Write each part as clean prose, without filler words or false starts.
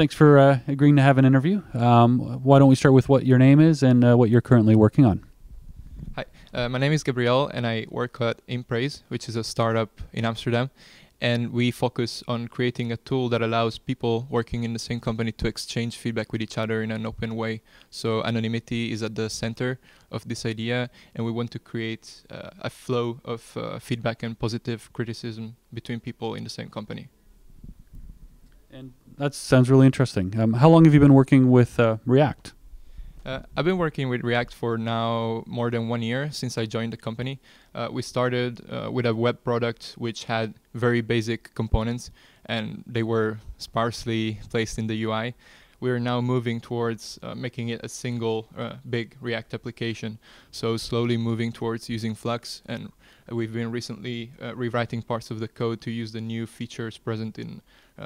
Thanks for agreeing to have an interview. Why don't we start with what your name is and what you're currently working on? Hi, my name is Gabriele and I work at Impraise, which is a startup in Amsterdam. And we focus on creating a tool that allows people working in the same company to exchange feedback with each other in an open way. So anonymity is at the center of this idea, and we want to create a flow of feedback and positive criticism between people in the same company. And that sounds really interesting. How long have you been working with React? I've been working with React for now more than 1 year since I joined the company. We started with a web product which had very basic components and they were sparsely placed in the UI. We are now moving towards making it a single big React application. So slowly moving towards using Flux, and we've been recently rewriting parts of the code to use the new features present in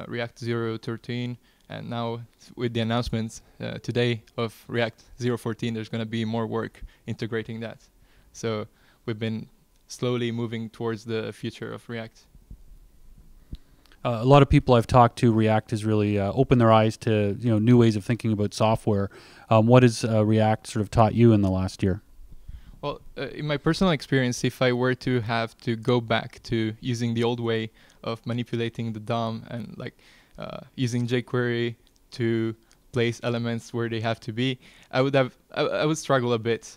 React 0.13. And now with the announcement today of React 0.14, there's going to be more work integrating that. So we've been slowly moving towards the future of React. A lot of people I've talked to, React has really opened their eyes to new ways of thinking about software. What has React sort of taught you in the last year? Well, in my personal experience, if I were to have to go back to using the old way of manipulating the DOM and using jQuery to place elements where they have to be, I would struggle a bit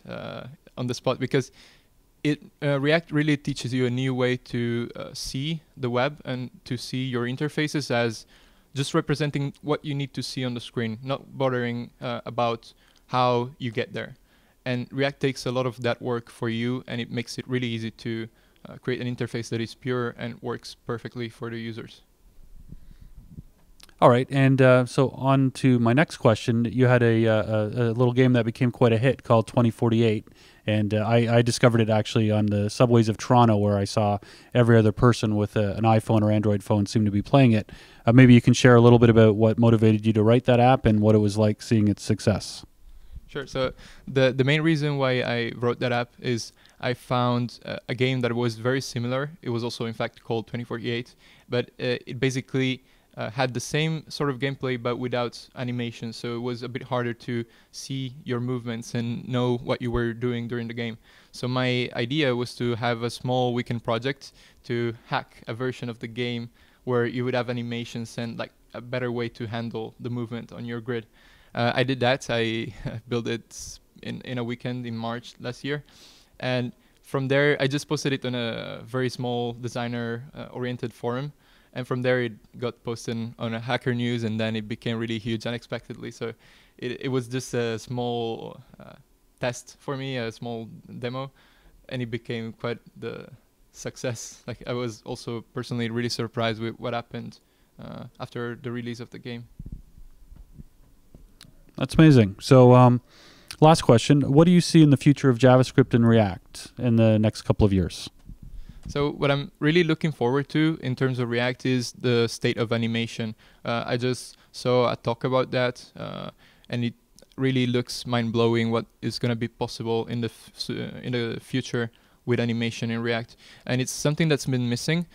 on the spot, because React really teaches you a new way to see the web and to see your interfaces as just representing what you need to see on the screen, not bothering about how you get there. And React takes a lot of that work for you, and it makes it really easy to create an interface that is pure and works perfectly for the users. All right, and so on to my next question. You had a little game that became quite a hit called 2048, and I discovered it actually on the subways of Toronto, where I saw every other person with an iPhone or Android phone seem to be playing it. Maybe you can share a little bit about what motivated you to write that app and what it was like seeing its success. Sure. So the main reason why I wrote that app is I found a game that was very similar. It was also in fact called 2048, but it basically had the same sort of gameplay but without animation, so it was a bit harder to see your movements and know what you were doing during the game. So my idea was to have a small weekend project to hack a version of the game where you would have animations and a better way to handle the movement on your grid. I did that. I built it in a weekend in March last year, and from there I just posted it on a very small designer oriented forum. And from there, it got posted on a Hacker News, and then it became really huge unexpectedly. So it was just a small test for me, a small demo, and it became quite the success. I was also personally really surprised with what happened after the release of the game. That's amazing. So last question, what do you see in the future of JavaScript and React in the next couple of years? So what I'm really looking forward to in terms of React is the state of animation. I just saw a talk about that, and it really looks mind-blowing what is going to be possible in the future with animation in React. And it's something that's been missing.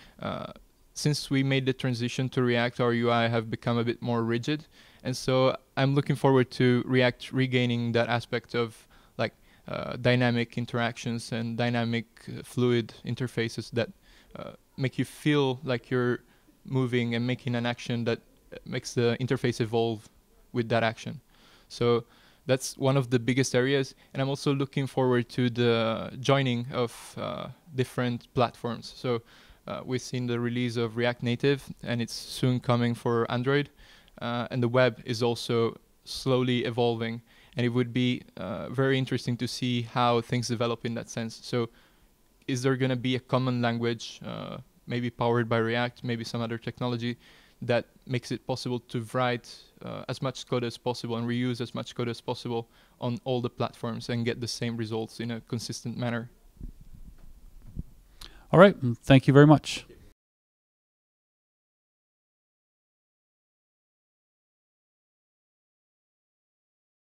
Since we made the transition to React, our UI have become a bit more rigid. And so I'm looking forward to React regaining that aspect of dynamic interactions and dynamic fluid interfaces that make you feel like you're moving and making an action that makes the interface evolve with that action. So that's one of the biggest areas, and I'm also looking forward to the joining of different platforms. So we've seen the release of React Native, and it's soon coming for Android, and the web is also slowly evolving. And it would be very interesting to see how things develop in that sense. So is there going to be a common language, maybe powered by React, maybe some other technology, that makes it possible to write as much code as possible and reuse as much code as possible on all the platforms and get the same results in a consistent manner? All right. Thank you very much.